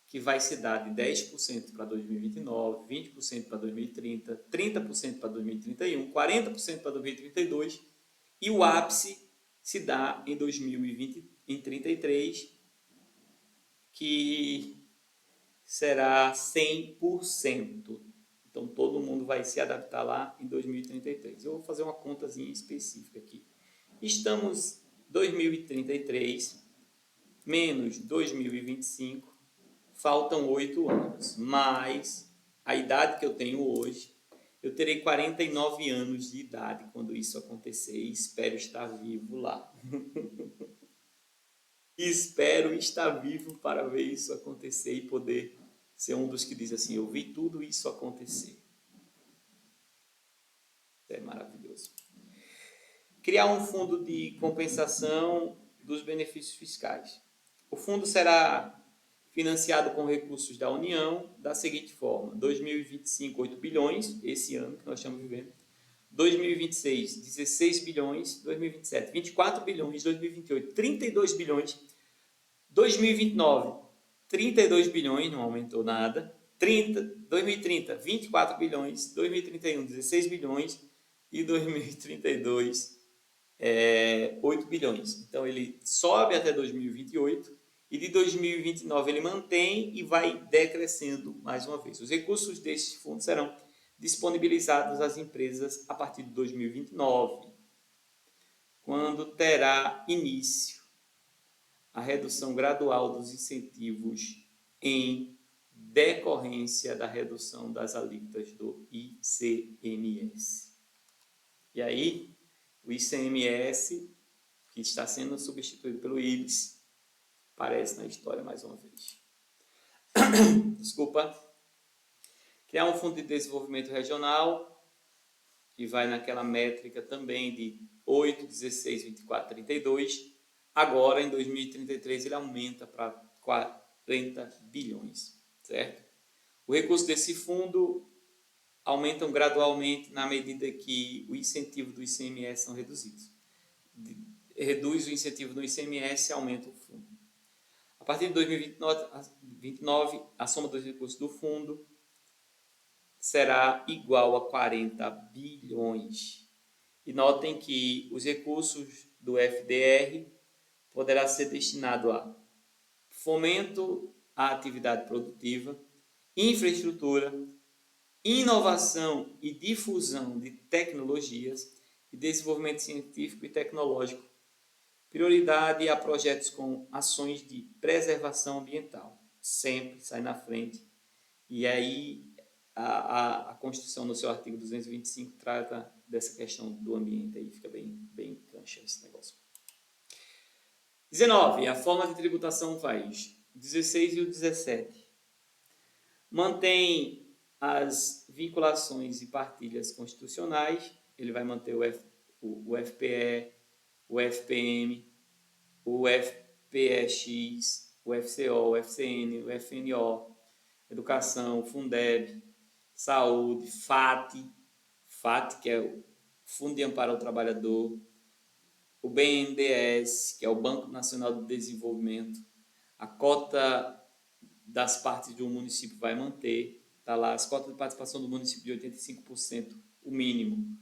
que vai se dar de 10% para 2029, 20% para 2030, 30% para 2031, 40% para 2032 e o ápice se dá em 2033, que será 100%. Então, todo mundo vai se adaptar lá em 2033. Eu vou fazer uma contazinha específica aqui. Estamos em 2033 menos 2025, faltam 8 anos. Mas a idade que eu tenho hoje, eu terei 49 anos de idade quando isso acontecer e espero estar vivo lá. Espero estar vivo para ver isso acontecer e poder ser um dos que diz assim, eu vi tudo isso acontecer. É maravilhoso. Criar um fundo de compensação dos benefícios fiscais. O fundo será financiado com recursos da União da seguinte forma: 2025, 8 bilhões, esse ano que nós estamos vivendo. 2026, 16 bilhões. 2027, 24 bilhões. 2028, 32 bilhões. 2029, 32 bilhões, não aumentou nada. 2030, 24 bilhões, 2031, 16 bilhões e 2032, 8 bilhões. Então, ele sobe até 2028 e de 2029 ele mantém e vai decrescendo mais uma vez. Os recursos desses fundos serão disponibilizados às empresas a partir de 2029, quando terá início a redução gradual dos incentivos em decorrência da redução das alíquotas do ICMS. E aí, o ICMS, que está sendo substituído pelo IBS, aparece na história mais uma vez. Desculpa. Criar um fundo de desenvolvimento regional, que vai naquela métrica também de 8, 16, 24, 32. Agora, em 2033, ele aumenta para 40 bilhões, certo? O recurso desse fundo aumentam gradualmente na medida que o incentivo do ICMS são reduzidos. Reduz o incentivo do ICMS e aumenta o fundo. A partir de 2029, a soma dos recursos do fundo será igual a 40 bilhões. E notem que os recursos do FDR poderá ser destinado a fomento à atividade produtiva, infraestrutura, inovação e difusão de tecnologias e desenvolvimento científico e tecnológico, prioridade a projetos com ações de preservação ambiental, sempre sai na frente. E aí a Constituição, no seu artigo 225, trata dessa questão do ambiente, aí fica bem cancha esse negócio. 19. A forma de tributação faz 16 e o 17. Mantém as vinculações e partilhas constitucionais, ele vai manter o FPE, o FPM, o FPEX, o FCO, o FCN, o FNO, Educação, Fundeb, Saúde, FAT, que é o Fundo de Amparo ao Trabalhador, o BNDES, que é o Banco Nacional de Desenvolvimento, a cota das partes de um município vai manter, está lá, as cotas de participação do município de 85%, o mínimo,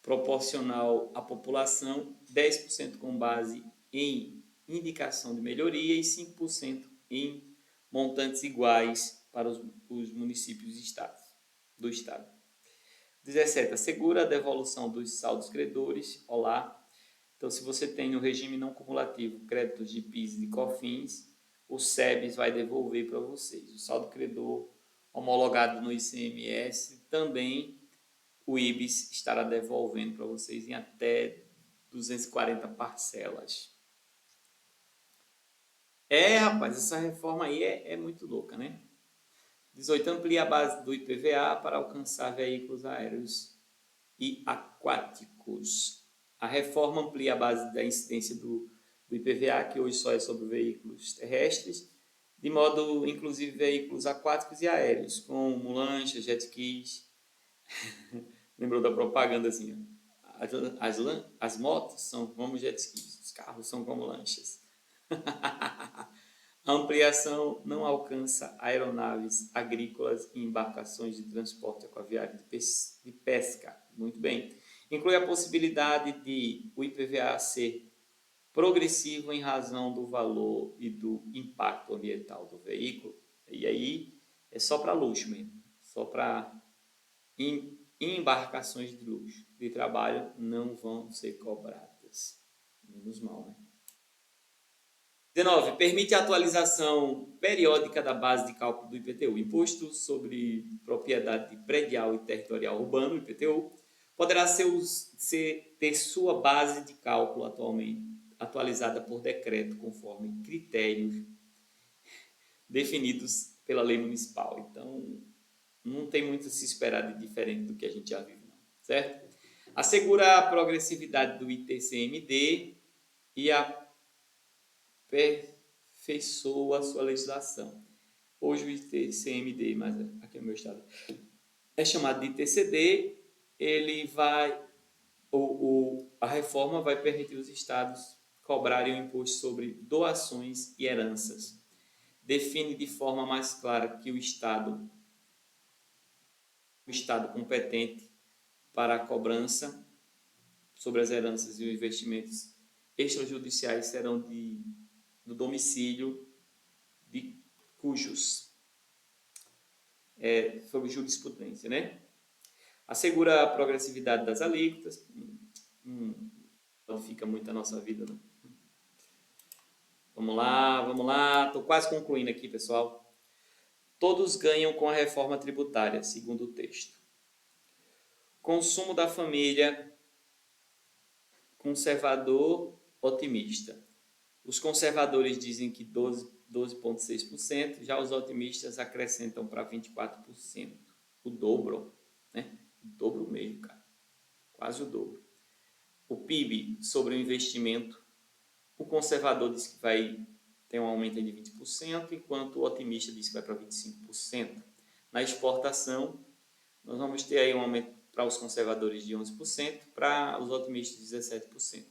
proporcional à população, 10% com base em indicação de melhoria e 5% em montantes iguais para os municípios do Estado. 17. Assegura a devolução dos saldos credores. Olá. Então, se você tem no regime não cumulativo créditos de PIS e de COFINS, o SEBS vai devolver para vocês. O saldo credor homologado no ICMS também o IBS estará devolvendo para vocês em até 240 parcelas. Rapaz, essa reforma aí é muito louca, né? 18. Amplia a base do IPVA para alcançar veículos aéreos e aquáticos. A reforma amplia a base da incidência do IPVA, que hoje só é sobre veículos terrestres, de modo, inclusive, veículos aquáticos e aéreos, como lanchas, jet skis. Lembrou da propaganda assim? As motos são como jet skis, os carros são como lanchas. A ampliação não alcança aeronaves agrícolas e embarcações de transporte aquaviário de pesca. Muito bem. Inclui a possibilidade de o IPVA ser progressivo em razão do valor e do impacto ambiental do veículo. E aí é só para luxo mesmo. Só para embarcações de luxo. De trabalho não vão ser cobradas. Menos mal, né? 19. Permite a atualização periódica da base de cálculo do IPTU. Imposto sobre Propriedade Predial e Territorial Urbano, IPTU, poderá ter sua base de cálculo atualizada por decreto, conforme critérios definidos pela lei municipal. Então, não tem muito a se esperar de diferente do que a gente já vive, não, certo? Assegura a progressividade do ITCMD e aperfeiçoa a sua legislação. Hoje o ITCMD, mas aqui é o meu estado, é chamado de ITCD. Ele vai, a reforma vai permitir os estados cobrarem o imposto sobre doações e heranças. define de forma mais clara que o Estado competente para a cobrança sobre as heranças e os investimentos extrajudiciais serão do domicílio de cujos, sobre jurisprudência, né? Assegura a progressividade das alíquotas, modifica muito a nossa vida, né? Vamos lá, estou quase concluindo aqui, pessoal. Todos ganham com a reforma tributária, segundo o texto. Consumo da família conservador otimista. Os conservadores dizem que 12,6%, já os otimistas acrescentam para 24%. O dobro, né? O dobro mesmo, cara. Quase o dobro. O PIB sobre o investimento, o conservador diz que vai ter um aumento de 20%, enquanto o otimista diz que vai para 25%. Na exportação, nós vamos ter aí um aumento para os conservadores de 11%, para os otimistas de 17%.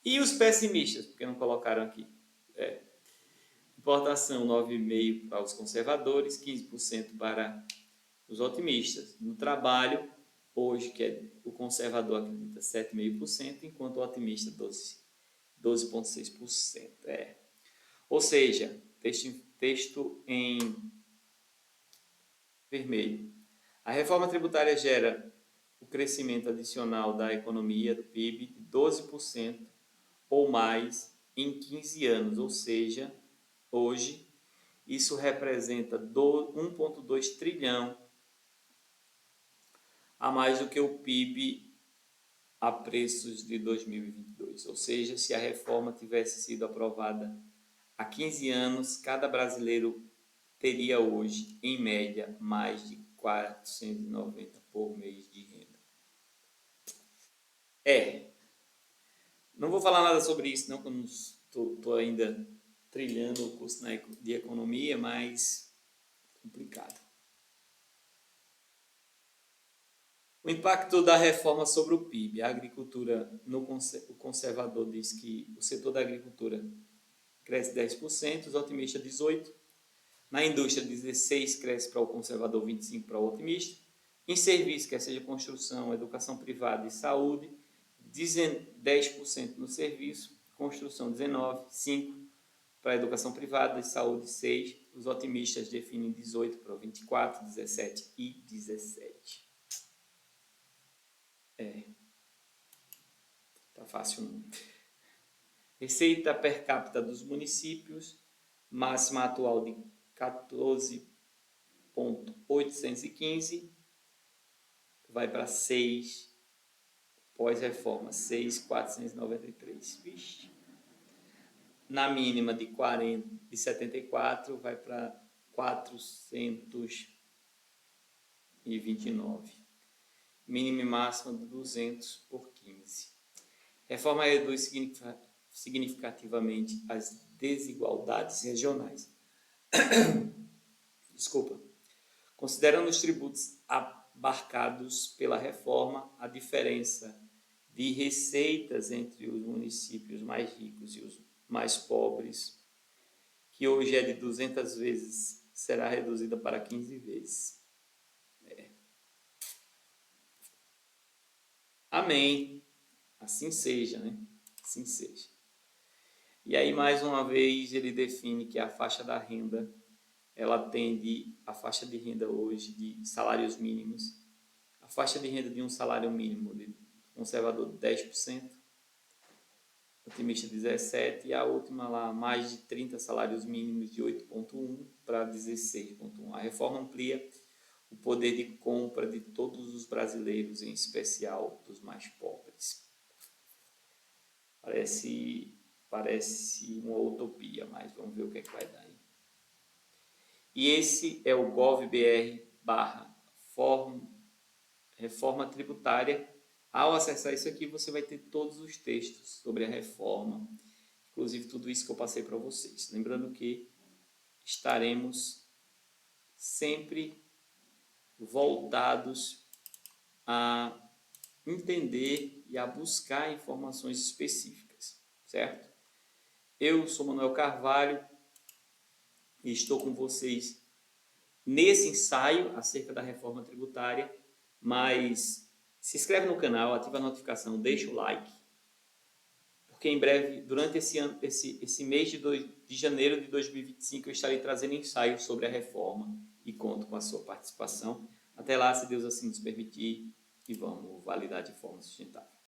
E os pessimistas, porque não colocaram aqui? Importação 9,5% para os conservadores, 15% para os otimistas. No trabalho, hoje, que é o conservador acredita 7,5%, enquanto o otimista 12,6%. Ou seja, texto em vermelho. A reforma tributária gera o crescimento adicional da economia, do PIB, de 12% ou mais em 15 anos, ou seja, hoje isso representa 1,2 trilhão a mais do que o PIB a preços de 2022. Ou seja, se a reforma tivesse sido aprovada há 15 anos, cada brasileiro teria hoje, em média, mais de 490 por mês de renda. Não vou falar nada sobre isso, não, porque eu estou ainda trilhando o curso de economia, mas complicado. O impacto da reforma sobre o PIB. A agricultura, o conservador diz que o setor da agricultura cresce 10%, os otimistas 18%. Na indústria, 16% cresce para o conservador, 25% para o otimista. Em serviço, quer seja construção, educação privada e saúde, 10% no serviço, construção 19%, 5% para a educação privada e saúde 6%. Os otimistas definem 18% para 24%, 17% e 17%. Tá fácil não. Receita per capita dos municípios, máxima atual de 14.815, vai para 6, pós-reforma, 6.493. Vixe. Na mínima de 74, vai para 429. Mínima e máxima de 200 por 15. Reforma reduz significativamente as desigualdades regionais. Desculpa. Considerando os tributos abarcados pela reforma, a diferença de receitas entre os municípios mais ricos e os mais pobres, que hoje é de 200 vezes, será reduzida para 15 vezes. Amém. Assim seja, né? Assim seja. E aí, mais uma vez, ele define que a faixa da renda, ela atende a faixa de renda hoje de salários mínimos. A faixa de renda de um salário mínimo de conservador 10%, otimista 17%, e a última lá, mais de 30 salários mínimos de 8,1 para 16,1. A reforma amplia o poder de compra de todos os brasileiros, em especial dos mais pobres. Parece uma utopia, mas vamos ver o que é que vai dar aí. E esse é o gov.br/reforma tributária. Ao acessar isso aqui, você vai ter todos os textos sobre a reforma, inclusive tudo isso que eu passei para vocês. Lembrando que estaremos sempre voltados a entender e a buscar informações específicas, certo? Eu sou Manuel Carvalho, e estou com vocês nesse ensaio acerca da reforma tributária, mas se inscreve no canal, ativa a notificação, deixa o like, porque em breve, durante esse mês de janeiro de 2025, eu estarei trazendo ensaios sobre a reforma e conto com a sua participação. Até lá, se Deus assim nos permitir, e vamos validar de forma sustentável.